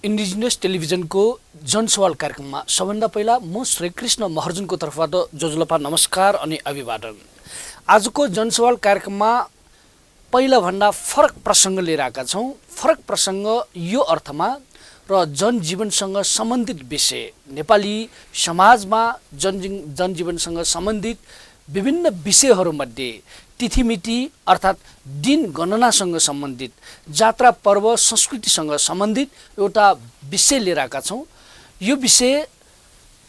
Indigenous टेलिभिजनको जनसवाल कार्यक्रममा सबभन्दा पहिला म श्रीकृष्ण महर्जनको तर्फबाट जोजुलपा नमस्कार अनि अभिवादन। आजको जनसवाल कार्यक्रममा पहिलाभन्दा फरक प्रसङ्ग लिएर आएका छौँ। फरक प्रसङ्ग यो अर्थमा र जनजीवनसँग सम्बन्धित विषय, नेपाली समाजमा जनजीवनसँग सम्बन्धित विभिन्न विषयहरूमध्ये तिथिमिति अर्थात् दिन गणनासँग सम्बन्धित, जात्रा पर्व संस्कृतिसँग सम्बन्धित एउटा विषय लिएर आएका छौँ। यो विषय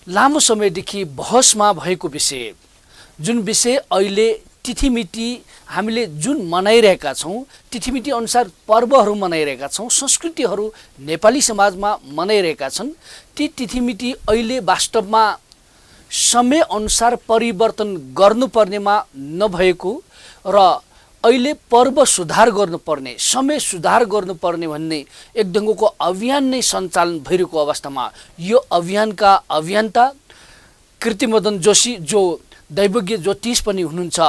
लामो समयदेखि बहसमा भएको विषय, जुन विषय अहिले तिथिमिति हामीले जुन मनाइरहेका छौँ, तिथिमिति अनुसार पर्वहरू मनाइरहेका छौँ, संस्कृतिहरू नेपाली समाजमा मनाइरहेका छन्। ती तिथिमिति अहिले वास्तवमा समयअनुसार परिवर्तन गर्नुपर्नेमा नभएको र अहिले पर्व सुधार गर्नुपर्ने, समय सुधार गर्नुपर्ने भन्ने एक ढङ्गको अभियान नै सञ्चालन भइरहेको अवस्थामा यो अभियानका अभियन्ता कृतिमदन जोशी, जो दैवज्ञ ज्योतिष पनि हुनुहुन्छ,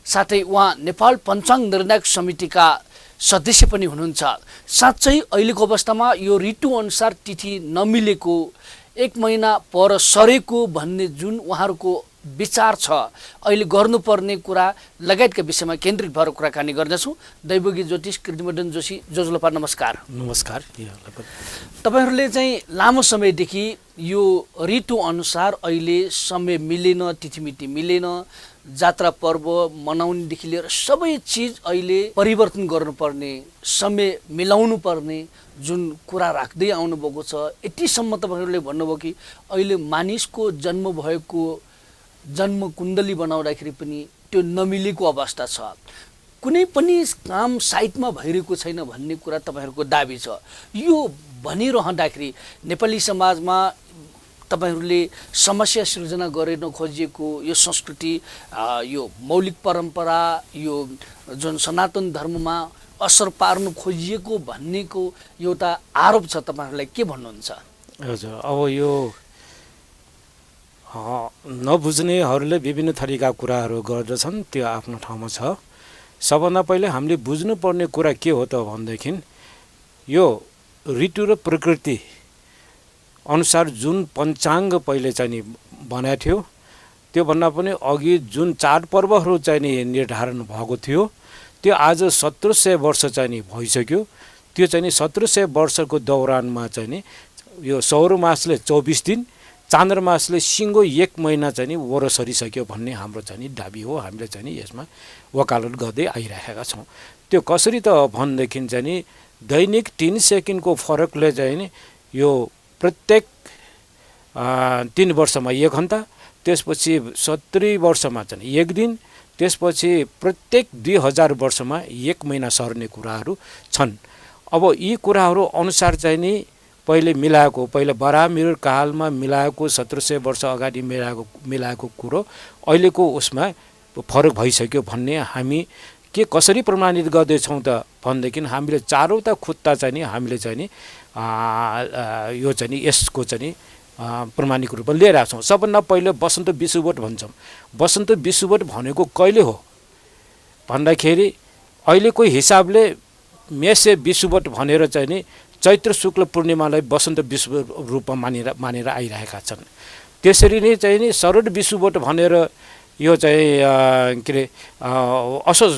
साथै उहाँ नेपाल पञ्चाङ्ग निर्णायक समितिका सदस्य पनि हुनुहुन्छ। साँच्चै अहिलेको अवस्थामा यो ऋतुअनुसार तिथि नमिलेको, एक महिना पर सरेको भन्ने जुन उहाँहरूको विचार छ, अहिले गर्नुपर्ने कुरा लगायतका विषयमा केन्द्रित भएर कुराकानी गर्दछौँ। दैवज्ञ ज्योतिष कृतिमदन जोशी, जोजुलपा नमस्कार। नमस्कार। तपाईँहरूले चाहिँ लामो समयदेखि यो ऋतुअनुसार अहिले समय मिलेन, तिथिमिति मिलेन, जात्रा पर्व मनाउनेदेखि लिएर सबै चिज अहिले परिवर्तन गर्नुपर्ने, समय मिलाउनु पर्ने जुन कुरा राख्दै आउनुभएको छ। यतिसम्म तपाईँहरूले भन्नुभयो कि अहिले मानिसको जन्म भएको जन्म कुण्डली बनाउँदाखेरि पनि त्यो नमिलेको अवस्था छ, कुनै पनि काम साइटमा भइरहेको छैन भन्ने कुरा तपाईँहरूको दाबी छ। यो भनिरहँदाखेरि नेपाली समाजमा तपाईँहरूले समस्या सृजना गरेर खोजिएको यो संस्कृति, यो मौलिक परम्परा, यो जुन सनातन धर्ममा असर पार्नु खोजिएको भन्नेको एउटा आरोप छ, तपाईँहरूलाई के भन्नुहुन्छ? हजुर, अब यो नबुझ्नेहरूले विभिन्न थरीका कुराहरू गर्दछन्, त्यो आफ्नो ठाउँमा छ। सबभन्दा पहिले हामीले बुझ्नुपर्ने कुरा के हो त भनेदेखि यो ऋतु र प्रकृति अनुसार जुन पञ्चाङ्ग पहिले चाहिँ नि बनाएको थियो, त्योभन्दा पनि अघि जुन चाडपर्वहरू चाहिँ नि निर्धारण भएको थियो, त्यो आज 1700 वर्ष चाहिँ नि भइसक्यो। त्यो चाहिँ नि 1700 वर्षको दौरानमा चाहिँ नि यो सौर्यमासले 24 दिन, चान्द्रमासले सिङ्गो 1 महिना चाहिँ नि वरो सरिसक्यो भन्ने हाम्रो चाहिँ नि दाबी हो। हामीले चाहिँ नि यसमा वकालत गर्दै आइरहेका छौँ। त्यो कसरी त भनेदेखि चाहिँ नि दैनिक 3 सेकेन्डको फरकले चाहिँ नि यो प्रत्येक 3 वर्षमा 1 घन्टा, त्यसपछि 70 वर्षमा चाहिँ 1 दिन, त्यसपछि प्रत्येक 2000 वर्षमा 1 महिना सर्ने कुराहरू छन्। अब यी कुराहरू अनुसार चाहिँ नि पहिले मिलाएको, पहिले बरामिर कालमा मिलाएको 1700 वर्ष अगाडि मिलाएको कुरो अहिलेको उसमा फरक भइसक्यो भन्ने हामी के कसरी प्रमाणित गर्दैछौँ त भनेदेखि हामीले चारौँटा खुट्टा चाहिँ नि हामीले चाहिँ नि यो चाहिँ नि यसको चाहिँ नि प्रमाणिक रूपमा लिएर आएको छौँ। सबभन्दा पहिले वसन्त विषुवट भन्छौँ। वसन्त विषुवट भनेको कहिले हो भन्दाखेरि अहिलेको हिसाबले मेषे विषुवट भनेर चाहिँ नि चैत्र शुक्ल पूर्णिमालाई वसन्त विषुव रूपमा मानेर आइरहेका छन्। त्यसरी नै चाहिँ नि शरद विषुवट भनेर यो चाहिँ के अरे असोज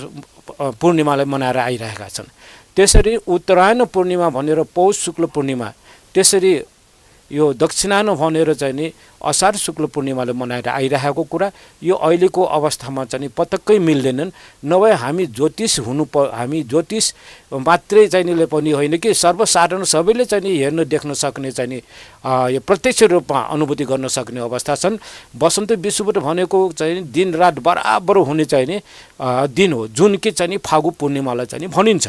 पूर्णिमालाई मनाएर आइरहेका छन्। त्यसरी उत्तरायण पूर्णिमा भनेर पौष शुक्ल पूर्णिमा, त्यसरी यो दक्षिणायन भनेर चाहिँ नि असार शुक्ल पूर्णिमाले मनाएर आइरहेको कुरा यो अहिलेको अवस्थामा चाहिँ पटक्कै मिल्दैनन्। नभए हामी हामी ज्योतिष मात्रै चाहिँ निले पनि होइन कि सर्वसाधारण सबैले चाहिँ हेर्न देख्न सक्ने चाहिँ नि यो प्रत्यक्ष रूपमा अनुभूति गर्न सक्ने अवस्था छन्। वसन्त विषुवट भनेको चाहिँ दिन रात बराबर हुने चाहिँ नि दिन हो, जुन कि चाहिँ नि फागु पूर्णिमालाई चाहिँ भनिन्छ।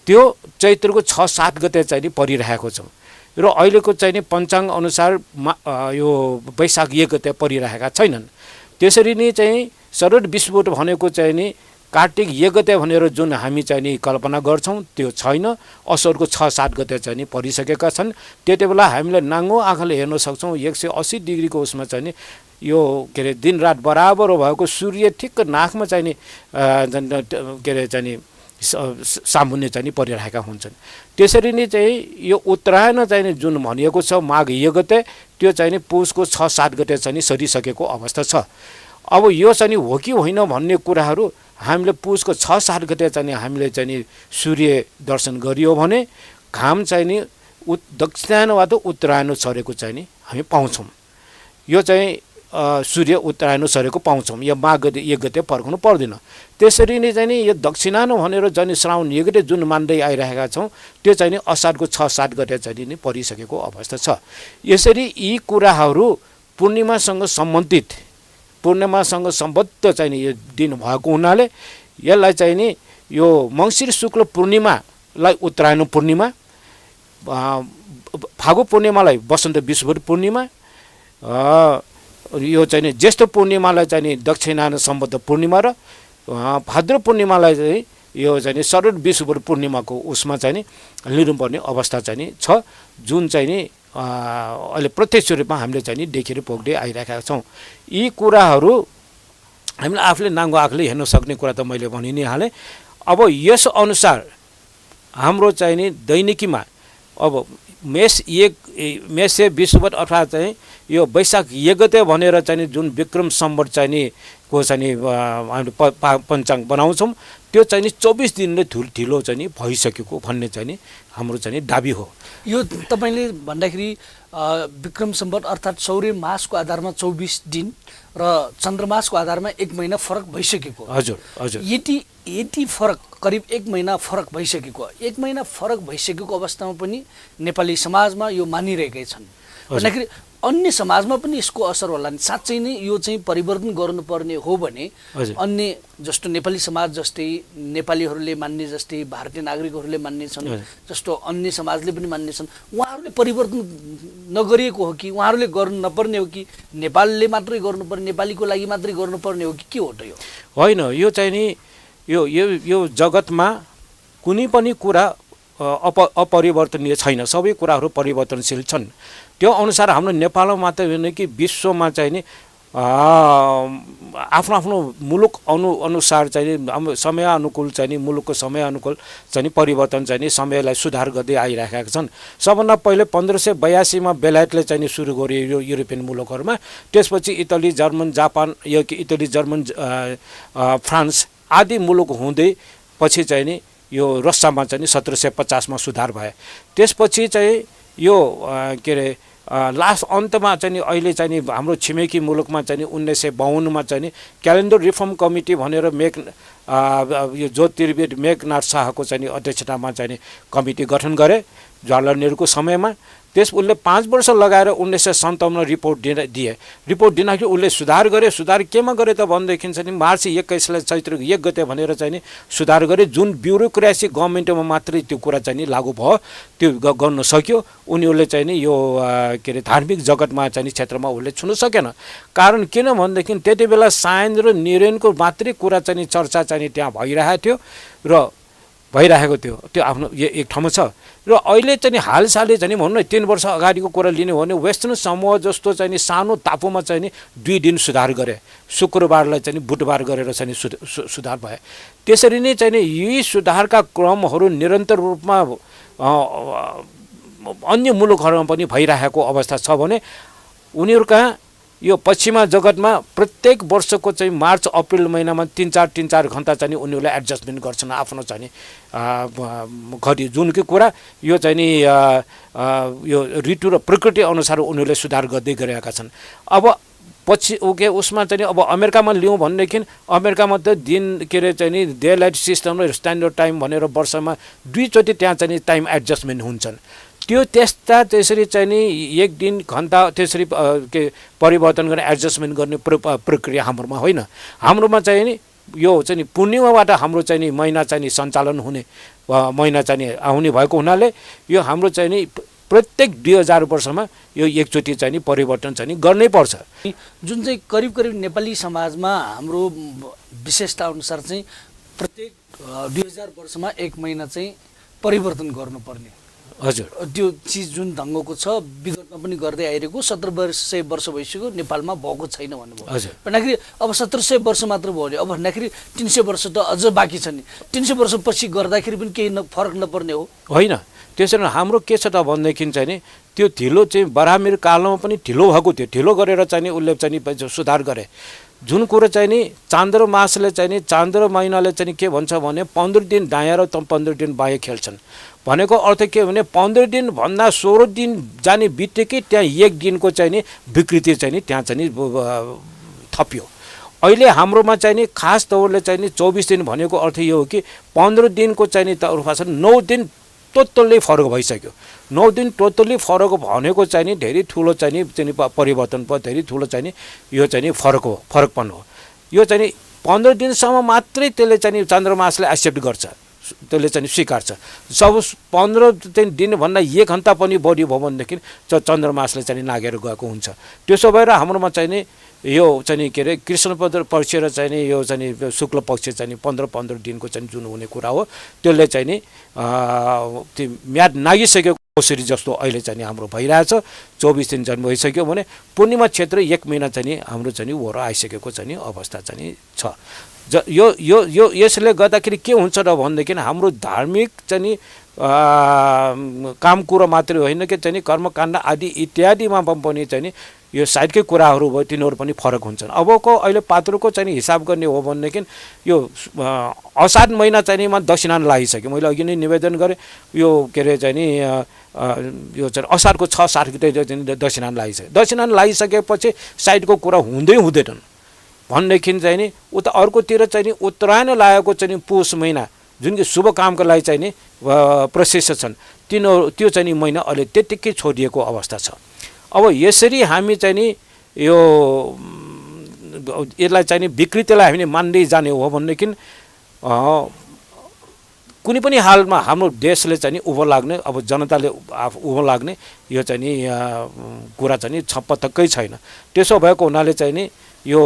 त्यो चैत्रको 6-7 गते चाहिँ नि परिरहेको छ र अहिलेको चाहिँ नि पञ्चाङ्ग अनुसार यो वैशाख 1 गते परिरहेका छैनन्। त्यसरी नै चाहिँ शरद विषुवट भनेको चाहिँ नि कार्तिक 1 गते भनेर जुन हामी चाहिँ नि कल्पना गर्छौँ त्यो छैन। असोजको 6-7 गते चाहिँ नि परिसकेका छन्। त्यति बेला हामीले नाङ्गो आँखाले हेर्न सक्छौँ 180 डिग्रीको उसमा चाहिँ नि यो के अरे दिन रात बराबर भएको सूर्य ठिक्क नाकमा चाहिँ नि के अरे चाहिँ नि सामुन्ने चाहिँ परिरहेका हुन्छन्। त्यसरी नै चाहिँ यो उत्तरायण चाहिँ जुन भनिएको छ माघ 1 गते त्यो चाहिँ पुसको 6-7 गते चाहिँ सरिसकेको अवस्था छ। अब यो चाहिँ हो कि होइन भन्ने कुराहरू हामीले पुसको 6-7 गते चाहिँ हामीले चाहिँ सूर्य दर्शन गरियो भने घाम चाहिँ नि दक्षिणायन वा त उत्तरायण सरेको चाहिँ नि हामी पाउँछौँ। यो चाहिँ सूर्य उत्तरायण सरेको पाउँछौँ। यो माघ 1 गते पर्खनु पर्दैन। त्यसरी नै चाहिँ नि यो दक्षिणायन भनेर चाहिँ श्रावण 1 गते जुन मान्दै आइरहेका छौँ त्यो चाहिँ नि असारको 6-7 गते चाहिँ नि परिसकेको अवस्था छ। यसरी यी कुराहरू पूर्णिमासँग सम्बद्ध चाहिँ नि यो दिन भएको हुनाले यसलाई चाहिँ नि यो मङ्सिर शुक्ल पूर्णिमालाई उत्तरायण पूर्णिमा, फागु पूर्णिमालाई वसन्त विषुवत पूर्णिमा, यो चाहिँ नि ज्येष्ठ पूर्णिमालाई चाहिँ नि दक्षिणायन सम्बद्ध पूर्णिमा र भाद्र पूर्णिमालाई चाहिँ यो चाहिँ नि शरद विषुवत पूर्णिमाको उसमा चाहिँ नि लिनुपर्ने अवस्था चाहिँ नि छ, जुन चाहिँ नि अहिले प्रत्यक्ष रूपमा हामीले चाहिँ नि देखेर भोग्दै आइरहेका छौँ। यी कुराहरू हामीले आफूले नाङ्गो आँखाले हेर्न सक्ने कुरा त मैले भनि नै हालेँ। अब यस अनुसार हाम्रो चाहिँ नि दैनिकीमा अब मेष विषुवत अर्थात् चाहिँ यो वैशाख 1 गते भनेर चाहिँ जुन विक्रम सम्वत चाहिँ नि को चाहिँ नि हामीले पञ्चाङ्ग बनाउँछौँ त्यो चाहिँ नि 24 दिनले ढिलो चाहिँ नि भइसकेको भन्ने चाहिँ नि हाम्रो चाहिँ नि दाबी हो। यो तपाईँले भन्दाखेरि विक्रम सम्वत अर्थात् सौर्य मासको आधारमा 24 दिन र चन्द्रमासको आधारमा 1 महिना फरक भइसकेको। हजुर हजुर। यति फरक करिब 1 महिना फरक भइसकेको, 1 महिना फरक भइसकेको अवस्थामा पनि नेपाली समाजमा यो मानिरहेकै छन् भन्दाखेरि अन्य समाजमा पनि यसको असर होला नि। साँच्चै नै यो चाहिँ परिवर्तन गर्नुपर्ने हो भने अन्य जस्तो नेपाली समाज जस्तै नेपालीहरूले मान्ने जस्तै भारतीय नागरिकहरूले मान्ने छन् जस्तो अन्य समाजले पनि मान्ने छन्, उहाँहरूले परिवर्तन नगरिएको हो कि उहाँहरूले गर्नु नपर्ने हो कि नेपालले मात्रै गर्नुपर्ने, नेपालीको लागि मात्रै गर्नुपर्ने हो कि के हो त? यो होइन, यो चाहिँ नि यो जगतमा कुनै पनि कुरा अपरिवर्तनीय छैन, सबै कुराहरू परिवर्तनशील छन्। त्यो अनुसार हाम्रो नेपालमा मात्रै होइन कि विश्वमा चाहिँ नि आफ्नो आफ्नो मुलुक अनुसार चाहिँ नि समय अनुकूल चाहिँ नि मुलुकको समय अनुकूल चाहिँ नि परिवर्तन चाहिँ नि समयलाई सुधार गर्दै आइरहेका छन्। सबभन्दा पहिले 1582 बेलायतले चाहिँ नि सुरु गर्यो यो युरोपियन मुलुकहरूमा, त्यसपछि इटली, जर्मन, जापान, यो इटली, जर्मन, फ्रान्स आदि मुलुक हुँदै पछि चाहिँ नि यो रसियामा चाहिँ नि 1750 सुधार भयो। त्यसपछि चाहिँ यो के अरे लास्ट अन्तमा चाहिँ नि अहिले चाहिँ नि हाम्रो छिमेकी मुलुकमा चाहिँ नि 1952 चाहिँ नि क्यालेन्डर रिफर्म कमिटी भनेर यो ज्योतिर्विद मेघनाथ शाहको चाहिँ नि अध्यक्षतामा चाहिँ नि कमिटी गठन गरे जवाहरलाल नेहरूको समयमा। उसले 5 वर्ष लगाएर 1957 रिपोर्ट दिए। रिपोर्ट दिँदाखेरि उसले सुधार गरे। सुधार केमा गरे त भनेदेखि चाहिँ नि मार्च 21 चैत्र 1 गते भनेर चाहिँ नि सुधार गरे, जुन ब्युरोक्रेसी गभर्मेन्टमा मात्रै त्यो कुरा चाहिँ नि लागू भयो, त्यो गर्न सक्यो। उनीहरूले चाहिँ नि यो के अरे धार्मिक जगतमा चाहिँ नि क्षेत्रमा उसले छुन सकेन। कारण किन भनेदेखि त्यति बेला सायन र निरेनको मात्रै कुरा चाहिँ नि चर्चा चाहिँ नि त्यहाँ भइरहेको थियो, त्यो आफ्नो एक ठाउँमा छ। र अहिले चाहिँ नि हालसालै चाहिँ नि भनौँ न 3 वर्ष अगाडिको कुरा लिने हो भने वेस्टर्न समूह जस्तो चाहिँ नि सानो टापुमा चाहिँ नि 2 दिन सुधार गरे, शुक्रबारलाई चाहिँ नि बुधबार गरेर चाहिँ नि सुधार भए। त्यसरी नै चाहिँ नि यी सुधारका क्रमहरू निरन्तर रूपमा अन्य मुलुकहरूमा पनि भइरहेको अवस्था छ भने उनीहरूका यो पश्चिमा जगतमा प्रत्येक वर्षको चाहिँ मार्च अप्रिल महिनामा 3-4 घन्टा चाहिँ नि उनीहरूले एडजस्टमेन्ट गर्छन् आफ्नो चाहिँ नि घडी, जुन कि कुरा यो चाहिँ नि यो ऋतु र प्रकृति अनुसार उनीहरूले सुधार गर्दै गएका छन्। अब पछि उसमा चाहिँ नि अब अमेरिकामा लिउँ भनेदेखि अमेरिकामा त दिन के अरे चाहिँ नि डे लाइट सिस्टम र स्ट्यान्डर्ड टाइम भनेर वर्षमा 2 चोटि त्यहाँ चाहिँ नि टाइम एडजस्टमेन्ट हुन्छन्। त्यो त्यसरी चाहिँ नि 1 दिन घन्टा त्यसरी के परिवर्तन गर्ने एडजस्टमेन्ट गर्ने प्रक्रिया हाम्रोमा होइन। हाम्रोमा चाहिँ नि यो चाहिँ नि पूर्णिमाबाट हाम्रो चाहिँ नि महिना चाहिँ नि सञ्चालन हुने महिना चाहिँ नि आउने भएको हुनाले यो हाम्रो चाहिँ नि प्रत्येक 2000 वर्षमा यो एकचोटि चाहिँ नि परिवर्तन चाहिँ नि गर्नै पर्छ। जुन चाहिँ करिब नेपाली समाजमा हाम्रो विशेषता अनुसार चाहिँ प्रत्येक 2000 वर्षमा 1 महिना चाहिँ परिवर्तन गर्नुपर्ने हजुर त्यो चिज जुन ढङ्गको छ विगतमा पनि गर्दै आइरहेको 1700 वर्ष भइसक्यो नेपालमा भएको छैन भन्नुभयो हजुर भन्दाखेरि अब 1700 वर्ष मात्र भयो भने अब भन्दाखेरि 300 वर्ष त अझ बाँकी छ नि 300 वर्षपछि गर्दाखेरि पनि केही फरक नपर्ने हो होइन त्यसरी हाम्रो के छ त भनेदेखि चाहिँ नि त्यो ढिलो चाहिँ बरामिर कालमा पनि ढिलो भएको थियो ढिलो गरेर चाहिँ नि उसले चाहिँ नि सुधार गरे जुन कुरो चाहिँ नि चान्द्र मासले चाहिँ नि चान्द्र महिनाले चाहिँ के भन्छ भने 15 दिन दायाँ र 15 दिन बायाँ खेल्छन् भनेको अर्थ के भने 15 दिन भन्दा 16 दिन जाने बित्तिकै त्यहाँ एक दिनको चाहिँ नि विकृति चाहिँ नि त्यहाँ चाहिँ नि थप्यो अहिले हाम्रोमा चाहिँ नि खास तौरले चाहिँ नि 24 दिन भनेको अर्थ यो हो कि 15 दिनको चाहिँ नि तर्फा 9 दिन टोटल्ली फरक भइसक्यो 9 दिन टोटल्ली फरक भनेको चाहिँ नि धेरै ठुलो चाहिँ नि परिवर्तन भयो धेरै ठुलो चाहिँ नि यो चाहिँ नि फरकपन हो यो चाहिँ नि 15 दिनसम्म मात्रै त्यसले चाहिँ नि चन्द्रमासले एक्सेप्ट गर्छ त्यसले चाहिँ स्वीकार्छ सब 15 दिनभन्दा 1 घन्टा पनि बढी भयो भनेदेखि चन्द्रमासले चाहिँ नागेर गएको हुन्छ त्यसो भएर हाम्रोमा चाहिँ नि यो चाहिँ नि के अरे कृष्ण पक्ष र चाहिँ नि यो चाहिँ नि शुक्ल पक्ष चाहिँ नि 15 दिनको चाहिँ जुन हुने कुरा हो त्यसले चाहिँ नि त्यो म्याद नागिसकेको कसरी जस्तो अहिले चाहिँ हाम्रो भइरहेछ 24 दिन जन्म भइसक्यो भने पूर्णिमा क्षेत्र 1 महिना चाहिँ नि हाम्रो चाहिँ नि वरो आइसकेको चाहिँ नि अवस्था चाहिँ नि छ यो यो यो यसले गर्दाखेरि के हुन्छ र भनेदेखि हाम्रो धार्मिक चाहिँ नि काम कुरो मात्रै होइन कि चाहिँ नि कर्मकाण्ड आदि इत्यादिमा पनि चाहिँ नि यो साइडकै कुराहरू भयो तिनीहरू पनि फरक हुन्छन् अबको अहिले पात्रोको चाहिँ हिसाब गर्ने हो भनेदेखि यो असार महिना चाहिँ नि दक्षिणा लागिसक्यो मैले अघि नै निवेदन गरेँ यो के अरे चाहिँ नि यो चाहिँ असारको 6-7 गते दक्षिणा लागिसक्यो दक्षिणा लागिसकेपछि साइडको कुरा हुँदैनन् भनेदेखि चाहिँ नि उता अर्कोतिर चाहिँ नि उत्तरायण लागेको चाहिँ नि पुष महिना जुन कि शुभ कामको लागि चाहिँ नि प्रशेष छन् त्यो चाहिँ नि महिना अहिले त्यत्तिकै छोडिएको अवस्था छ अब यसरी हामी चाहिँ नि यो यसलाई चाहिँ नि विकृतिलाई हामीले मान्दै जाने हो भनेदेखि कुनै पनि हालमा हाम्रो देशले चाहिँ नि उभो लाग्ने अब जनताले उभो लाग्ने यो चाहिँ नि कुरा चाहिँ नि छपतक्कै छैन त्यसो भएको हुनाले चाहिँ नि यो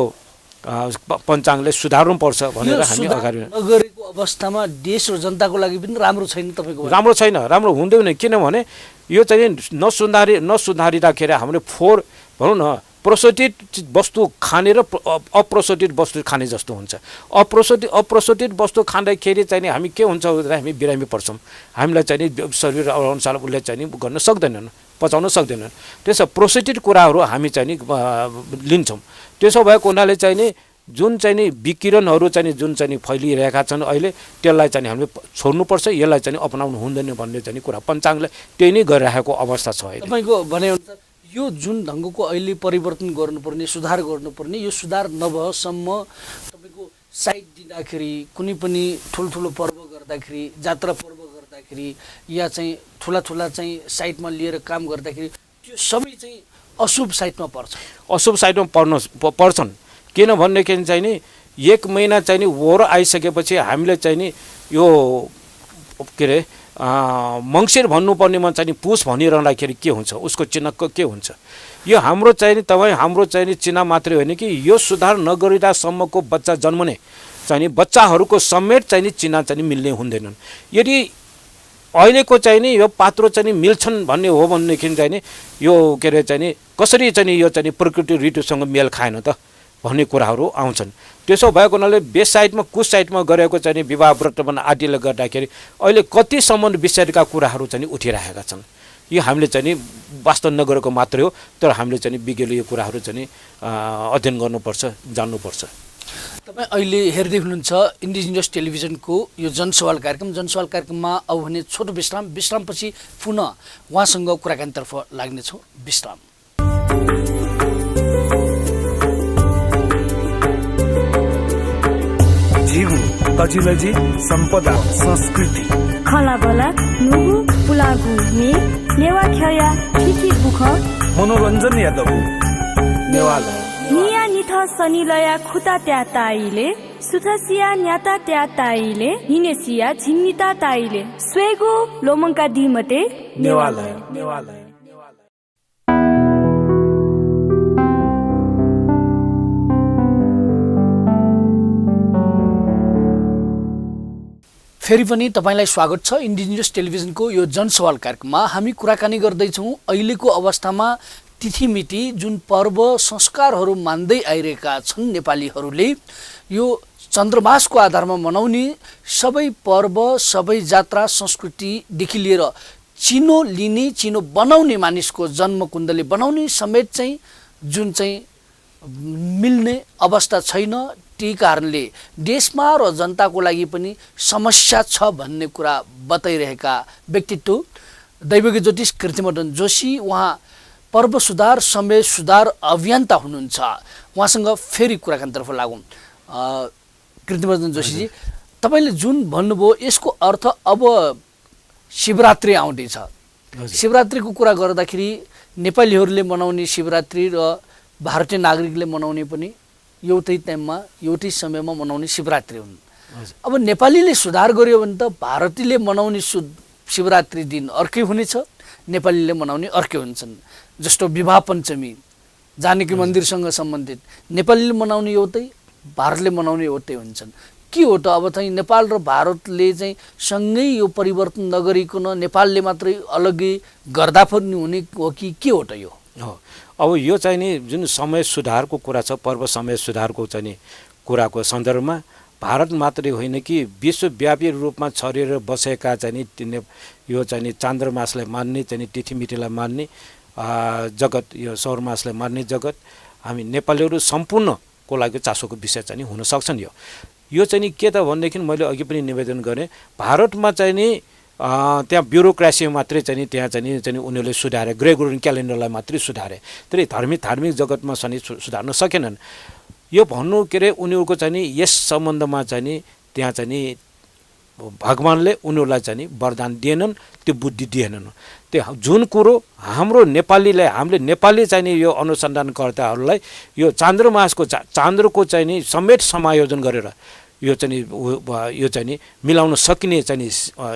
पञ्चाङ्गले सुधार्नुपर्छ भनेर हामी अगाडि नगरेको अवस्थामा देश र जनताको लागि पनि राम्रो छैन तपाईको राम्रो छैन राम्रो हुँदैन किनभने यो चाहिँ नसुधारिँदाखेरि हामीले भनौँ न प्रोसेस्ड वस्तु खाने र अप्रोसेस्ड वस्तु खाने जस्तो हुन्छ अप्रोसेस्ड वस्तु खाँदाखेरि चाहिँ नि हामी के हुन्छ भन्दा हामी बिरामी पर्छौँ हामीलाई चाहिँ नि शरीर अनुसार उसले चाहिँ नि गर्न सक्दैनन् पचाउन सक्दैनन् त्यसो प्रोसेस्ड कुराहरू हामी चाहिँ नि लिन्छौँ त्यसो भएको हुनाले चाहिँ नि जुन चाहिँ नि विकिरणहरू चाहिँ नि जुन चाहिँ नि फैलिरहेका छन् अहिले त्यसलाई चाहिँ हामीले छोड्नुपर्छ यसलाई चाहिँ अपनाउनु हुँदैन भन्ने चाहिँ कुरा पञ्चाङ्गले त्यही नै गरिरहेको अवस्था छ अहिले तपाईँको भनेअनुसार यो जुन ढङ्गको अहिले परिवर्तन गर्नुपर्ने सुधार गर्नुपर्ने यो सुधार नभएसम्म तपाईँको साइड दिँदाखेरि कुनै पनि ठुल्ठुलो पर्व गर्दाखेरि जात्रा पर्व गर्दाखेरि या चाहिँ ठुला चाहिँ साइडमा लिएर काम गर्दाखेरि त्यो सबै चाहिँ अशुभ साइडमा पर्छ अशुभ साइडमा पर्छन् किनभनेदेखि चाहिँ नि 1 महिना चाहिँ नि वरो आइसकेपछि हामीले चाहिँ नि यो के अरे मङ्सिर भन्नुपर्नेमा चाहिँ नि पुष भनिरहँदाखेरि के हुन्छ उसको चिन्ह के हुन्छ यो हाम्रो चाहिँ नि हाम्रो चाहिँ नि चिन्ह मात्रै होइन कि यो सुधार नगरिदासम्मको बच्चा जन्मने चाहिँ नि बच्चाहरूको समेत चाहिँ नि चिन्ह चाहिँ नि मिल्ने हुँदैनन् यदि अहिलेको चाहिँ नि यो पात्रो चाहिँ नि मिल्छन् भन्ने हो भनेदेखि चाहिँ नि यो के अरे चाहिँ नि कसरी चाहिँ नि यो चाहिँ नि प्रकृति ऋतुसँग मेल खाएन त भन्ने कुराहरू आउँछन् त्यसो भएको हुनाले बेस साइडमा कुछ साइडमा गरेको चाहिँ नि विवाह व्रतबन्ध आदिले गर्दाखेरि अहिले कति सम्बन्ध विषयका कुराहरू चाहिँ नि उठिरहेका छन् यो हामीले चाहिँ नि वास्तव नगरेको मात्रै हो तर हामीले चाहिँ नि विज्ञले यो कुराहरू चाहिँ नि अध्ययन गर्नुपर्छ जान्नुपर्छ तपाईँ अहिले हेर्दै हुनुहुन्छ इन्डिजिनियस टेलिभिजनको यो जनसवाल कार्यक्रममा अब भने छोटो विश्रामपछि पुनः उहाँसँग कुराकानीतर्फ लाग्नेछौँ विश्राम जीव तजिलजी सम्पदा संस्कृति खलाबला नुगु पुलागु मे नेवा खया ठिठी बुख मनोरञ्जन यादव नेवाला निया निथ सनिलया खुता त्या ताइले सुथसिया न्याता त्या ताइले हिनेसिया झिन्निता ताइले स्वेगु लोमङ्का दिमते नेवाला फेरि पनि तपाईलाई स्वागत छ इन्डिजिनियस टेलिभिजनको यो जनसवाल कार्यक्रममा। हामी कुराकानी गर्दैछौँ अहिलेको अवस्थामा तिथिमिति जुन पर्व संस्कारहरू मान्दै आइरहेका छन् नेपालीहरूले, यो चन्द्रमासको आधारमा मनाउने सबै पर्व, सबै जात्रा संस्कृतिदेखि लिएर चिनो लिने, चिनो बनाउने मानिसको जन्म कुण्डली बनाउने समेत चाहिँ जुन चाहिँ मिल्ने अवस्था छैन। त्यही कारणले देशमा र जनताको लागि पनि समस्या छ भन्ने कुरा बताइरहेका व्यक्तित्व दैवज्ञ ज्योतिष कीर्तिमर्दन जोशी, उहाँ पर्व सुधार समय सुधार अभियन्ता हुनुहुन्छ। उहाँसँग फेरि कुराकानीतर्फ लागौँ। कीर्तिमर्दन जोशीजी, तपाईँले जुन भन्नुभयो यसको अर्थ अब शिवरात्रि आउँदैछ। शिवरात्रिको कुरा गर्दाखेरि नेपालीहरूले मनाउने शिवरात्रि र भारतीय नागरिकले मनाउने पनि एउटै टाइममा एउटै समयमा मनाउने शिवरात्रि हुन्। अब नेपालीले सुधार गर्यो भने त भारतीयले मनाउने शिवरात्रि दिन अर्कै हुनेछ, नेपालीले मनाउने अर्कै हुन्छन्। जस्तो विवाह पञ्चमी जानकी मन्दिरसँग सम्बन्धित नेपालीले मनाउने एउटै, भारतले मनाउने एउटै हुन्छन्। के हो त अब चाहिँ नेपाल र भारतले चाहिँ सँगै यो परिवर्तन नगरिकन नेपालले मात्रै अलग्गै गर्दा पनि हुने हो कि के हो त यो? अब यो चाहिँ नि जुन समय सुधारको कुरा छ, पर्व समय सुधारको चाहिँ नि कुराको सन्दर्भमा भारत मात्रै होइन कि विश्वव्यापी रूपमा छरिएर बसेका चाहिँ नि यो चाहिँ नि चान्द्रमासलाई मान्ने, चाहिँ नि तिथिमितिलाई मान्ने जगत, यो सौरमासलाई मान्ने जगत, हामी नेपालीहरू सम्पूर्णको लागि चासोको विषय चाहिँ हुन सक्छन्। यो चाहिँ नि के त भनेदेखि मैले अघि पनि निवेदन गरेँ, भारतमा चाहिँ नि त्यहाँ ब्युरोक्रेसी मात्रै चाहिँ त्यहाँ चाहिँ उनीहरूले सुधारे, ग्रेगोरियन क्यालेन्डरलाई मात्रै सुधारे, तर धार्मिक जगतमा चाहिँ सुधार्न सकेनन्। यो भन्नु के अरे उनीहरूको चाहिँ नि यस सम्बन्धमा चाहिँ नि त्यहाँ चाहिँ नि भगवान्ले उनीहरूलाई चाहिँ नि वरदान दिएनन्, त्यो बुद्धि दिएनन्। त्यो जुन कुरो हाम्रो हामीले नेपाली चाहिँ नि यो अनुसन्धानकर्ताहरूलाई यो चान्द्रको चाहिँ नि समेत समायोजन गरेर यो चाहिँ नि मिलाउन सकिने चाहिँ नि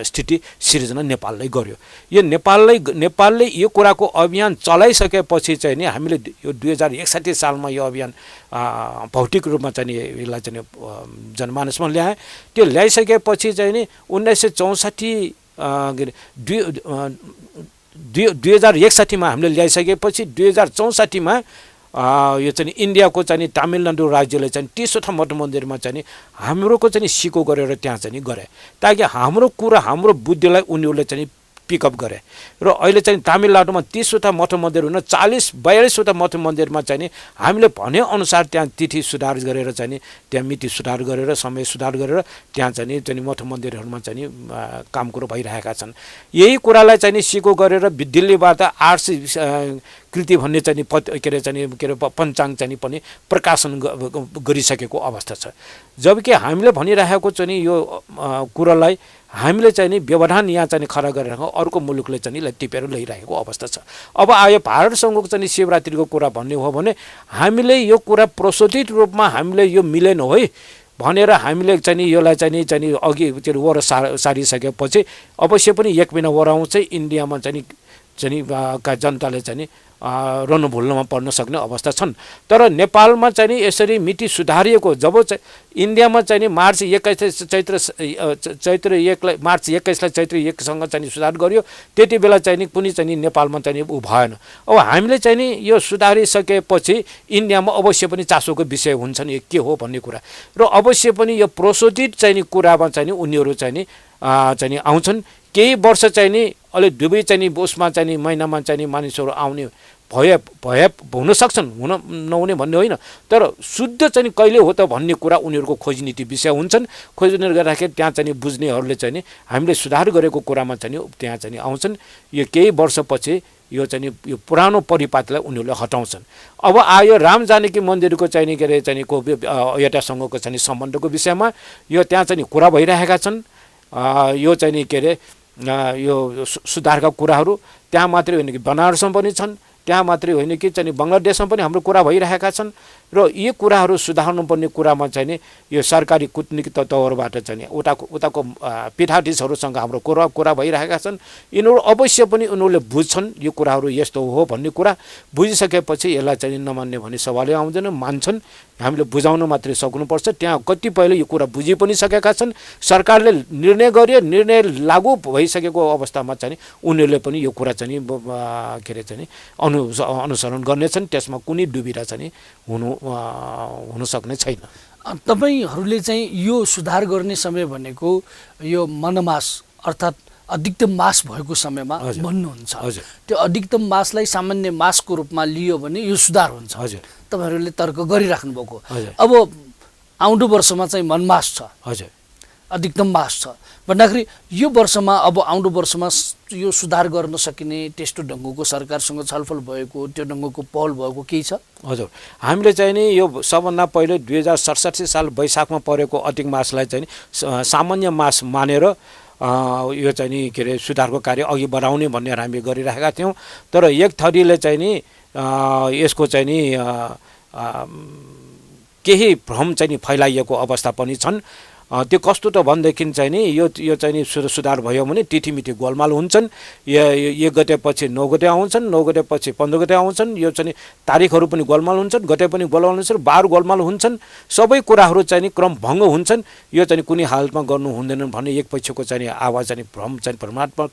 स्थिति सिर्जना नेपालले गर्यो। यो नेपालले यो कुराको अभियान चलाइसकेपछि चाहिँ नि हामीले यो 2061 सालमा यो अभियान भौतिक रूपमा चाहिँ नि यसलाई चाहिँ जनमानसमा ल्याए। त्यो ल्याइसकेपछि चाहिँ नि 1964 2061मा हामीले ल्याइसकेपछि 2064मा यो चाहिँ इन्डियाको चाहिँ तमिलनाडु राज्यले चाहिँ 30वटा मठ मन्दिरमा चाहिँ हाम्रोको चाहिँ सिको गरेर त्यहाँ चाहिँ गरे, ताकि हाम्रो कुरा, हाम्रो बुद्धिलाई उनीहरूले चाहिँ पिकअप गरे। र अहिले चाहिँ तमिलनाडुमा 30वटा मठ मन्दिर हुन 42वटा मठ मन्दिरमा चाहिँ हामीले भने अनुसार त्यहाँ तिथि सुधार गरेर चाहिँ त्यहाँ मिति सुधार गरेर समय सुधार गरेर त्यहाँ चाहिँ मठ मन्दिरहरूमा चाहिँ काम कुरो भइरहेका छन्। यही कुरालाई चाहिँ सिको गरेर दिल्लीबाट आर्ट्स कृति भन्ने चाहिँ के अरे पञ्चाङ्ग चाहिँ पनि प्रकाशन गरिसकेको अवस्था छ। जबकि हामीले भनिरहेको चाहिँ यो कुरालाई हामीले चाहिँ व्यवधान यहाँ चाहिँ खडा गरेर अर्को मुलुकले चाहिँ टिपेर ल्याइरहेको अवस्था छ। अब आयो भारतसँगको चाहिँ शिवरात्रिको कुरा भन्ने हो भने हामीले यो कुरा प्रशोधित रूपमा हामीले यो मिलेन हो है भनेर हामीले चाहिँ यसलाई चाहिँ अघि त्यो वर सारिसकेपछि अवश्य पनि एक महिना वराउँछ इन्डियामा चाहिँ का जनताले चाहिँ रनु भुल्नमा पर्न सक्ने अवस्था छन्। तर नेपालमा चाहिँ यसरी मिति सुधारिएको जब इन्डियामा चाहिँ मार्च 21 चैत्र 1लाई मार्च 21लाई चैत्र 1सँग चाहिँ सुधार गर्यो, त्यति बेला चाहिँ कुनै चाहिँ नेपालमा चाहिँ उ भएन। अब हामीले चाहिँ यो सुधारिसकेपछि इन्डियामा अवश्य पनि चासोको विषय हुन्छन् यो के हो भन्ने कुरा, र अवश्य पनि यो प्रशोधित चाहिँ कुरामा चाहिँ उनीहरू चाहिँ आउँछन्। केही वर्ष चाहिँ नि अलि दुवै चाहिँ उसमा चाहिँ महिनामा चाहिँ मानिसहरू आउने भए हुन सक्छन्, हुन नहुने भन्ने होइन, तर शुद्ध चाहिँ कहिले हो त भन्ने कुरा उनीहरूको खोजनीति विषय हुन्छन्। खोजनीति गर्दाखेरि त्यहाँ चाहिँ बुझ्नेहरूले चाहिँ हामीले सुधार गरेको कुरामा चाहिँ त्यहाँ चाहिँ आउँछन्। यो केही वर्षपछि यो चाहिँ यो पुरानो परिपाटीलाई उनीहरूले हटाउँछन्। अब आयो राम जानकी मन्दिरको चाहिँ के अरे चाहिँ एउटासँगको चाहिँ सम्बन्धको विषयमा यो त्यहाँ चाहिँ कुरा भइरहेका छन्। यो चाहिँ के अरे यो सुधारका कुराहरू त्यहाँ मात्रै होइन कि बनारसमा पनि छन्, त्यहाँ मात्रै होइन कि चाहिँ बङ्गलादेशमा पनि हाम्रो कुरा भइरहेका छन्। र यी कुराहरू सुधार्नुपर्ने कुरामा चाहिँ नि यो सरकारी कूटनीतिक तत्त्वहरूबाट चाहिँ नि उताको पीठाधीशहरूसँग हाम्रो कुरा भइरहेका छन्। यिनीहरू अवश्य पनि उनीहरूले बुझ्छन् यो कुराहरू यस्तो हो भन्ने कुरा। बुझिसकेपछि यसलाई चाहिँ नमान्ने भन्ने सवालै आउँदैन, मान्छन्। हामीले बुझाउन मात्रै सक्नुपर्छ। त्यहाँ कतिपयले यो कुरा बुझि पनि सकेका छन्। सरकारले निर्णय गर्यो, निर्णय लागू भइसकेको अवस्थामा चाहिँ उनीहरूले पनि यो कुरा चाहिँ के अरे चाहिँ अनुसरण गर्नेछन्। त्यसमा कुनै दुविधा चाहिँ हुन सक्ने छैन। तपाईहरूले चाहिँ यो सुधार गर्ने समय भनेको यो मनमास अर्थात् अधिकतम मास भएको समयमा भन्नुहुन्छ। त्यो अधिकतम मासलाई सामान्य मासको रूपमा लियो भने यो सुधार हुन्छ। तपाईँहरूले तर्क गरिराख्नु भएको। अब आउँदो वर्षमा चाहिँ मनमास छ, अधिकतम मास छ भन्दाखेरि यो वर्षमा अब आउँदो वर्षमा यो सुधार गर्न सकिने त्यस्तो ढङ्गको सरकारसँग छलफल भएको, त्यो ढङ्गको पहल भएको केही छ? हजुर, हामीले चाहिँ नि यो सबभन्दा पहिले 2067 साल वैशाखमा परेको अधिक मासलाई चाहिँ सामान्य मास मानेर यो चाहिँ नि के अरे सुधारको कार्य अघि बढाउने भन्ने हामी गरिरहेका थियौँ। तर एक थरीले चाहिँ नि यसको चाहिँ नि केही भ्रम चाहिँ नि फैलाइएको अवस्था पनि छन्। त्यो कस्तो त भनेदेखि चाहिँ नि यो चाहिँ नि सुधार भयो भने तिथिमिति गोलमाल हुन्छन्। 1 गतेपछि 9 गते आउँछन्, 9 गतेपछि 15 गते आउँछन्। यो चाहिँ तारिखहरू पनि गोलमाल हुन्छन्, गते पनि गोलमाल हुन्छन्, बार गोलमाल हुन्छन्। सबै कुराहरू चाहिँ नि क्रम भङ्ग हुन्छन्। यो चाहिँ कुनै हालतमा गर्नु हुँदैन भन्ने एक पक्षको चाहिँ आवाज चाहिँ भ्रम चाहिँ भ्रमात्मक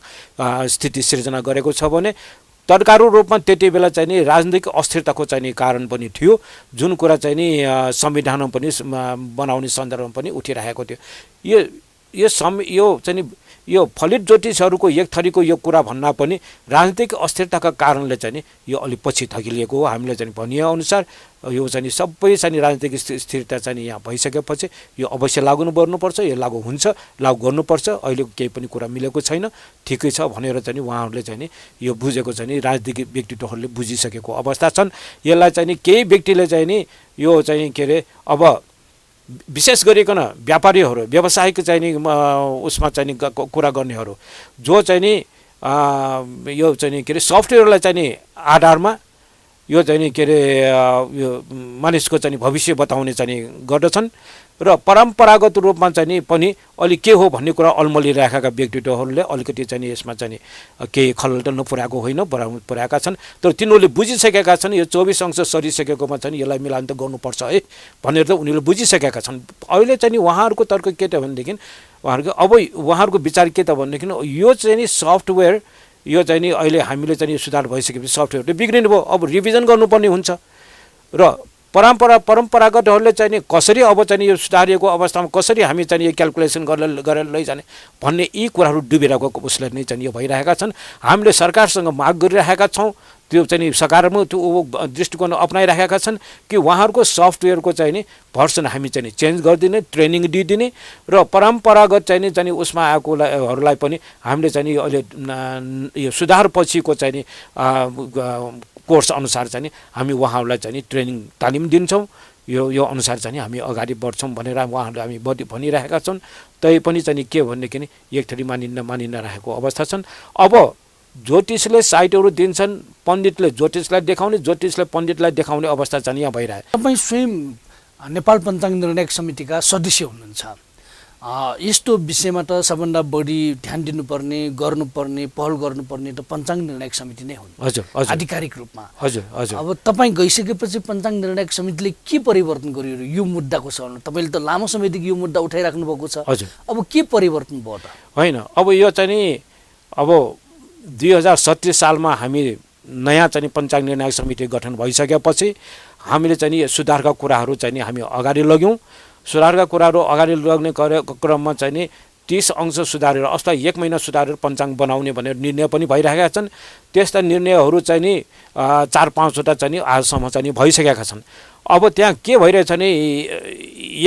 स्थिति सिर्जना गरेको छ भने तर्कारू रूपमा त्यति बेला चाहिँ नि राजनीतिक अस्थिरताको चाहिँ नि कारण पनि थियो, जुन कुरा चाहिँ नि संविधानमा पनि बनाउने सन्दर्भमा पनि उठिरहेको थियो। यो चाहिँ नि यो फलित ज्योतिषहरूको एक थरीको यो कुरा भन्दा पनि राजनीतिक अस्थिरताका कारणले चाहिँ नि यो अलि पछि धकिलिएको हो। हामीले चाहिँ भनिए अनुसार यो चाहिँ नि सबै चाहिँ राजनीतिक स्थिरता चाहिँ यहाँ भइसकेपछि यो अवश्य लागू गर्नुपर्छ, यो लागू हुन्छ, लागू गर्नुपर्छ। अहिले केही पनि कुरा मिलेको छैन, ठिकै छ भनेर चाहिँ उहाँहरूले चाहिँ नि यो बुझेको चाहिँ नि राजनीतिक व्यक्तित्वहरूले बुझिसकेको अवस्था छन्। यसलाई चाहिँ नि केही व्यक्तिले चाहिँ नि यो चाहिँ के अरे अब विशेष गरिकन व्यापारीहरू, व्यवसायिक चाहिँ नि उसमा चाहिँ नि कुरा गर्नेहरू जो चाहिँ नि यो चाहिँ नि के अरे सफ्टवेयरलाई चाहिँ नि आधारमा यो चाहिँ नि के अरे यो मानिसको चाहिँ भविष्य बताउने चाहिँ गर्दछन् र परम्परागत रूपमा चाहिँ पनि अलि के हो भन्ने कुरा अल्मलिरहेका व्यक्तित्वहरूले अलिकति चाहिँ यसमा चाहिँ केही खलल त नपुर्याएको होइन, पुर्याएका छन्। तर तिनीहरूले बुझिसकेका छन् यो 24 अंश सरिसकेकोमा चाहिँ यसलाई मिलान त गर्नुपर्छ है भनेर त उनीहरूले बुझिसकेका छन्। अहिले चाहिँ उहाँहरूको तर्क के त भनेदेखि उहाँहरूको विचार के त भनेदेखि यो चाहिँ नि सफ्टवेयर यो चाहिँ नि अहिले हामीले चाहिँ सुधार भइसकेपछि सफ्टवेयर बिग्रिनु भयो, अब रिभिजन गर्नुपर्ने हुन्छ र परम्परागतहरूले चाहिँ नि कसरी अब चाहिँ यो सुधारिएको अवस्थामा कसरी हामी चाहिँ यो क्यालकुलेसन गरेर लैजाने भन्ने यी कुराहरू डुबिरहेको उसले नै चाहिँ यो भइरहेका छन्। हामीले सरकारसँग माग गरिरहेका छौँ, त्यो चाहिँ सकारात्मक दृष्टिकोण अपनाइरहेका छन् कि उहाँहरूको सफ्टवेयरको चाहिँ नि भर्सन हामी चाहिँ चेन्ज गरिदिने, ट्रेनिङ दिइदिने र परम्परागत चाहिँ उसमा आएकोहरूलाई पनि हामीले चाहिँ अहिले यो सुधार पछिको चाहिँ नि कोर्स अनुसार चाहिँ हामी उहाँहरूलाई चाहिँ ट्रेनिङ तालिम दिन्छौँ। यो अनुसार चाहिँ हामी अगाडि बढ्छौँ भनेर उहाँहरूले हामी भनिरहेका छन्। तैपनि चाहिँ के भनेदेखि एक थरी मानिन्न रहेको अवस्था छन्। अब ज्योतिषले साइटहरू दिन्छन्, पण्डितले ज्योतिषलाई देखाउने, ज्योतिषले पण्डितलाई देखाउने अवस्था चाहिँ यहाँ भइरहेको। तपाईँ स्वयं नेपाल पञ्चाङ्ग निर्णायक समितिका सदस्य हुनुहुन्छ। यस्तो विषयमा त सबभन्दा बढी ध्यान दिनुपर्ने, गर्नुपर्ने, पहल गर्नुपर्ने त पञ्चाङ्ग निर्णायक समिति नै हुन्। हजुर, आधिकारिक रूपमा। हजुर हजुर। अब तपाईँ गइसकेपछि पञ्चाङ्ग निर्णायक समितिले के परिवर्तन गर्यो यो मुद्दाको छ? तपाईँले त लामो समयदेखि यो मुद्दा उठाइराख्नु भएको छ। हजुर। अब के परिवर्तन भयो त? होइन, अब यो चाहिँ नि अब 2037 सालमा हामी नयाँ चाहिँ पञ्चाङ्ग निर्णायक समिति गठन भइसकेपछि हामीले चाहिँ सुधारका कुराहरू चाहिँ हामी अगाडि लग्यौँ। सुधारका कुराहरू अगाडि लग्ने क्रममा चाहिँ नि 30 अंश सुधारेर अथवा 1 महिना सुधारेर पञ्चाङ्ग बनाउने भनेर निर्णय पनि भइरहेका छन्। त्यस्ता निर्णयहरू चाहिँ नि 4-5वटा चाहिँ नि आजसम्म चाहिँ भइसकेका छन्। अब त्यहाँ के भइरहेछ नि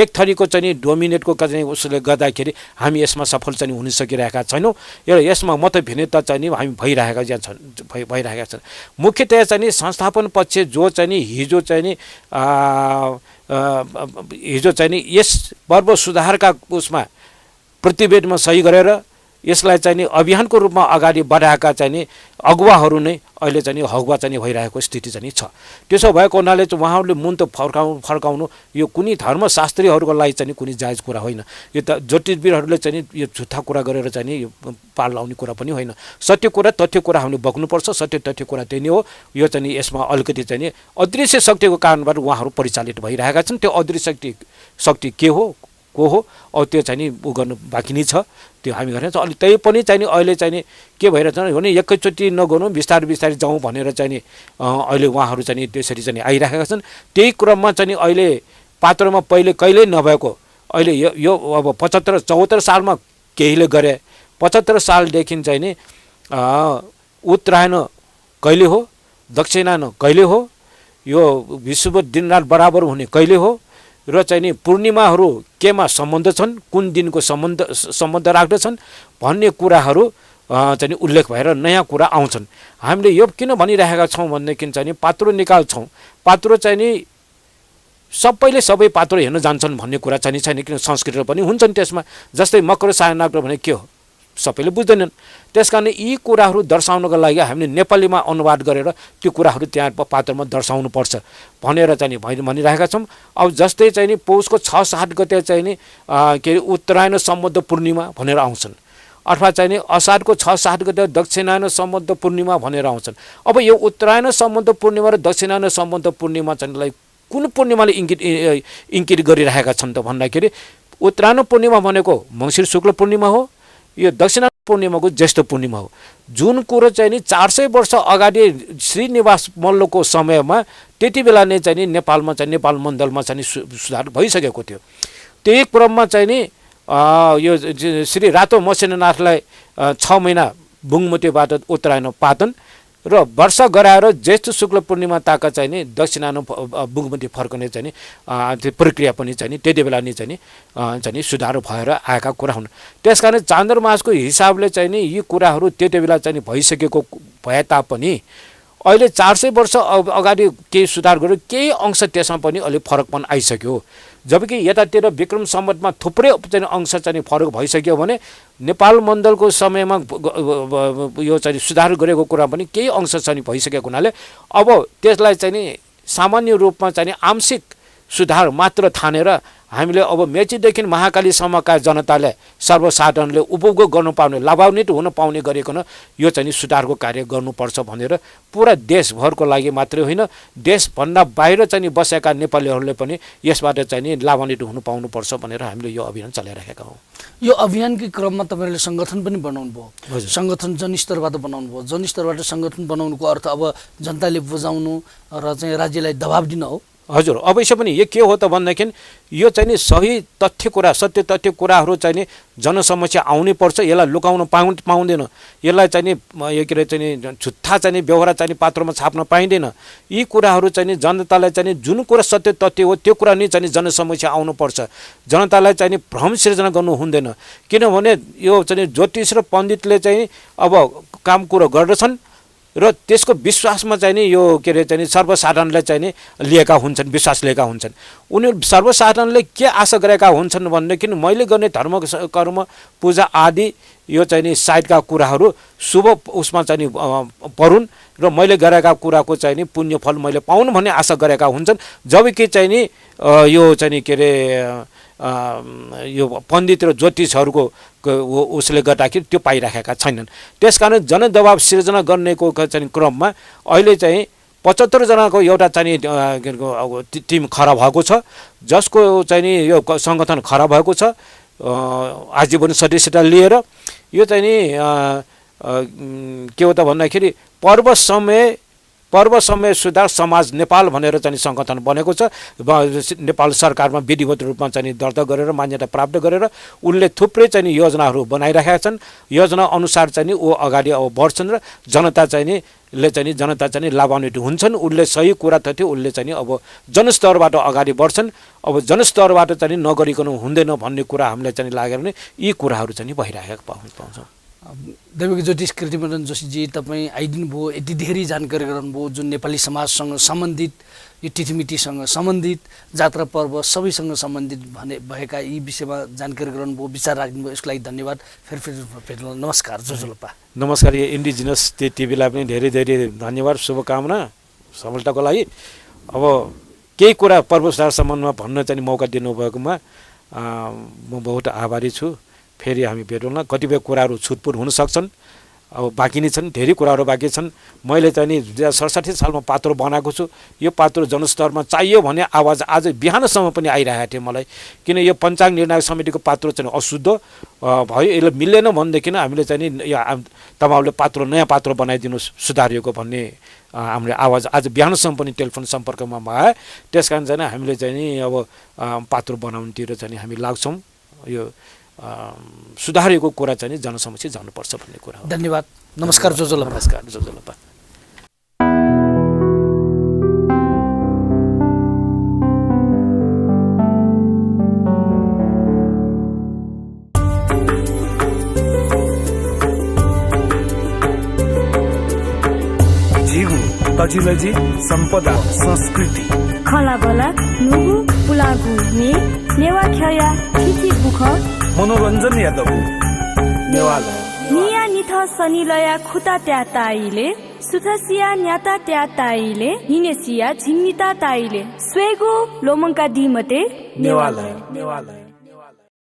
एक थरीको चाहिँ डोमिनेटको चाहिँ उसले गर्दाखेरि हामी यसमा सफल चाहिँ हुन सकिरहेका छैनौँ। यसमा मतभिन्नता चाहिँ हामी भइरहेका छन्। मुख्यतया चाहिँ संस्थापन पक्ष जो चाहिँ हिजो चाहिँ यस पर्व सुधारका उसमा प्रतिवेदनमा सही गरेर यसलाई चाहिँ नि अभियानको रूपमा अगाडि बढाएका चाहिँ नि अगुवाहरू नै अहिले चाहिँ नि हगुवा चाहिँ भइरहेको स्थिति चाहिँ छ। त्यसो भएको हुनाले चाहिँ उहाँहरूले मुन त फर्काउनु यो कुनै धर्मशास्त्रीहरूको लागि चाहिँ कुनै जायज कुरा होइन। यो त ज्योतिषवीरहरूले चाहिँ नि यो झुट्टा कुरा गरेर चाहिँ नि यो पार लाउने कुरा पनि होइन। सत्य कुरा तथ्य कुरा हामीले बग्नुपर्छ। सत्य तथ्य कुरा त्यही नै हो। यो चाहिँ नि यसमा अलिकति चाहिँ नि अदृश्य शक्तिको कारणबाट उहाँहरू परिचालित भइरहेका छन्। त्यो अदृश्य शक्ति के हो को हो अब त्यो चाहिँ नि उ गर्नु बाँकी नै छ। त्यो हामी गरेर अलि त्यही पनि चाहिँ नि अहिले चाहिँ नि के भइरहेछ भने एकैचोटि नगर्नु बिस्तारै बिस्तारै जाउँ भनेर चाहिँ नि अहिले उहाँहरू चाहिँ नि त्यसरी चाहिँ आइरहेका छन्। त्यही क्रममा चाहिँ नि अहिले पात्रमा पहिले कहिल्यै नभएको अहिले यो अब 74 सालमा केहीले गरे। 75 सालदेखि चाहिँ नि उत्तरायण कहिले हो, दक्षिणायन कहिले हो, यो विश्व दिनरात बराबर हुने कहिले हो र चाहिँ नि पूर्णिमाहरू केमा सम्बन्ध छन्, कुन दिनको सम्बन्ध राख्दछन् भन्ने कुराहरू चाहिँ नि उल्लेख भएर नयाँ कुरा आउँछन्। हामीले यो किन भनिरहेका छौँ भनेदेखि चाहिँ नि पात्रो निकाल्छौँ। पात्रो चाहिँ नि सबैले सबै पात्रो हेर्न जान्छन् भन्ने कुरा चाहिँ नि छैन। किन संस्कृत पनि हुन्छन् त्यसमा। जस्तै मकर सायनाग्र भने के हो सबैले बुझ्दैनन्। त्यस कारण यी कुराहरू दर्शाउनको लागि हामीले नेपालीमा अनुवाद गरेर त्यो कुराहरू त्यहाँ पात्रमा दर्शाउनुपर्छ भनेर चाहिँ नि भनिरहेका छौँ। अब जस्तै चाहिँ नि पौषको 6-7 गते चाहिँ नि के अरे उत्तरायण सम्बद्ध पूर्णिमा भनेर आउँछन् अथवा चाहिँ नि असारको 6-7 गते दक्षिणायन सम्बद्ध पूर्णिमा भनेर आउँछन्। अब यो उत्तरायण सम्बद्ध पूर्णिमा र दक्षिणायन सम्बद्ध पूर्णिमा चाहिँ कुन पूर्णिमाले इङ्कित गरिरहेका छन् त भन्दाखेरि उत्तरायण पूर्णिमा भनेको मङ्सिर शुक्ल पूर्णिमा हो। यो दक्षिणायन पूर्णिमाको ज्येष्ठ पूर्णिमा हो। जुन कुरो चाहिँ नि 400 वर्ष अगाडि श्रीनिवास मल्लको समयमा त्यति बेला नै चाहिँ नि नेपालमा चाहिँ नेपाल मण्डलमा चाहिँ सुधार भइसकेको थियो। त्यही क्रममा चाहिँ नि यो श्री रातो मसेन्द्रनाथलाई 6 महिना बुङमतीबाट उत्तरायण पातन र वर्ष गराएर ज्येष्ठ शुक्ल पूर्णिमा ताका चाहिँ नि दक्षिणायन बुङमती फर्कने चाहिँ नि त्यो प्रक्रिया पनि चाहिँ नि त्यति बेला नै चाहिँ नि सुधार भएर आएका कुरा हुन्। त्यसकारण चान्द्रमासको हिसाबले चाहिँ नि यी कुराहरू त्यति बेला चाहिँ भइसकेको भए तापनि अहिले 400 वर्ष अगाडि केही सुधार गर्यो। केही अंश त्यसमा पनि अलि फरकपन आइसक्यो। जबकि यतातिर विक्रम सम्वतमा थुप्रै चाहिँ अंश चाहिँ फरक भइसक्यो भने नेपाल मण्डलको समयमा यो चाहिँ सुधार गरेको कुरा पनि केही अंश चाहिँ भइसकेको हुनाले अब त्यसलाई चाहिँ नि सामान्य रूपमा चाहिँ आंशिक सुधार मात्र ठानेर हामीले अब मेचीदेखि महाकालीसम्मका जनताले सर्वसाधारणले उपभोग गर्नु पाउने लाभान्वित हुन पाउने गरिकन यो चाहिँ सुधारको कार्य गर्नुपर्छ भनेर पुरा देशभरको लागि मात्रै होइन देशभन्दा बाहिर चाहिँ बसेका नेपालीहरूले पनि यसबाट चाहिँ लाभान्वित हुन पाउनुपर्छ भनेर हामीले यो अभियान चलाइरहेका हौँ। यो अभियानकै क्रममा तपाईँहरूले सङ्गठन पनि बनाउनु भयो। सङ्गठन जनस्तरबाट बनाउनु भयो। जनस्तरबाट सङ्गठन बनाउनुको अर्थ अब जनताले बुझाउनु र चाहिँ राज्यलाई दबाब दिन हो। हजुर अब यसो पनि यो के हो त भन्दाखेरि यो चाहिँ नि सही तथ्य कुरा सत्य तथ्य कुराहरू चाहिँ नि जनसमस्या आउनै पर्छ। यसलाई लुकाउन पाउँदैन। यसलाई चाहिँ नि यो के अरे चाहिँ नि झुट्टा चाहिँ नि व्यवहार चाहिँ नि पात्रमा छाप्न पाइँदैन। यी कुराहरू चाहिँ नि जनतालाई चाहिँ नि जुन कुरा सत्य तथ्य हो त्यो कुरा नै चाहिँ नि जनसमस्या आउनुपर्छ। जनतालाई चाहिँ नि भ्रम सिर्जना गर्नु हुँदैन। किनभने यो चाहिँ ज्योतिष र पण्डितले चाहिँ अब काम कुरो गर्दछन् र त्यसको विश्वासमा चाहिँ नि यो के अरे चाहिँ सर्वसाधारणले चाहिँ नि लिएका हुन्छन्, विश्वास लिएका हुन्छन्। उनीहरू सर्वसाधारणले के आशा गरेका हुन्छन् भनेदेखि मैले गर्ने धर्म कर्म पूजा आदि यो चाहिँ नि साइडका कुराहरू शुभ उसमा चाहिँ नि परुन् र मैले गरेका कुराको चाहिँ नि पुण्य फल मैले पाउनु भन्ने आशा गरेका हुन्छन्। जबकि चाहिँ नि यो चाहिँ नि के अरे यो पण्डित र ज्योतिषहरूको उसले गर्दाखेरि त्यो पाइराखेका छैनन्। त्यसकारण जनदबाव सिर्जना गर्नेको चाहिँ क्रममा अहिले चाहिँ 75 जनाको एउटा चाहिँ टिम खडा भएको छ जसको चाहिँ नि यो सङ्गठन खडा भएको छ आजीवन सदस्यता लिएर। यो चाहिँ नि के हो त भन्दाखेरि पर्व समय सुधार समाज नेपाल भनेर चाहिँ सङ्गठन बनेको छ। नेपाल सरकारमा विधिवत रूपमा चाहिँ दर्ता गरेर मान्यता प्राप्त गरेर उनले थुप्रै चाहिँ योजनाहरू बनाइरहेका छन्। योजना अनुसार चाहिँ ऊ अगाडि अब बढ्छन् र जनता चाहिँ लाभान्वित हुन्छन्। उनले सही कुरा तथ्य उनले चाहिँ अब जनस्तरबाट अगाडि बढ्छन्। अब जनस्तरबाट चाहिँ नगरिकन हुँदैन भन्ने कुरा हामीले चाहिँ लागेर नै यी कुराहरू चाहिँ भइरहेका पाउँछौँ। दैविक ज्योतिष कृतिमदन जोशीजी तपाईँ आइदिनु भयो, यति धेरै जानकारी गराउनुभयो जुन नेपाली समाजसँग सम्बन्धित यो तिथिमितिसँग सम्बन्धित जात्रा पर्व सबैसँग सम्बन्धित भएका यी विषयमा जानकारी गराउनुभयो, विचार राख्नुभयो, यसको लागि धन्यवाद। फेरि भेट्नु। नमस्कार जोजोलोपा। नमस्कार। यो इन्डिजिनस टिभीलाई पनि धेरै धेरै धन्यवाद, शुभकामना सफलताको लागि। अब केही कुरा पर्व सुधार सम्बन्धमा भन्न चाहिँ मौका दिनुभएकोमा म बहुत आभारी छु। फेरि हामी भेटौँला। कतिपय कुराहरू छुटपुट हुन सक्छन्, अब बाँकी नै छन्, धेरै कुराहरू बाँकी छन्। मैले चाहिँ नि 2067 सालमा पात्रो बनाएको छु। यो पात्रो जनस्तरमा चाहियो भने आवाज आज बिहानसम्म पनि आइरहेको थियो मलाई, किन यो पञ्चाङ्ग निर्णायक समितिको पात्रो चाहिँ अशुद्ध भयो, यसले मिलेन भनेदेखि हामीले चाहिँ नि तपाईँहरूले पात्रो नयाँ पात्रो बनाइदिनु सुधारिएको भन्ने हाम्रो आवाज आज बिहानसम्म पनि टेलिफोन सम्पर्कमा आयो। त्यस कारण चाहिँ हामीले चाहिँ नि अब पात्रो बनाउनुतिर चाहिँ हामी लाग्छौँ। यो सुधारेको कुरा चाहिँ जनसमक्ष जानुपर्छ भन्ने कुरा हो। धन्यवाद। नमस्कार जोजोलोपा। नमस्कार जोजोलोपा। जीव तजिलजी सम्पदा संस्कृति खलाबला नुगु पुलागु नेवा ख्या थिथि बुख मनोरञ्जन यादव नेवाला निया निथ सनिलया खुता त्या ताइले सुथसिया न्याता त्या ताइले हिनेसिया झिन्निता ताइले स्वेगु लोमङ्का दिमते नेवाला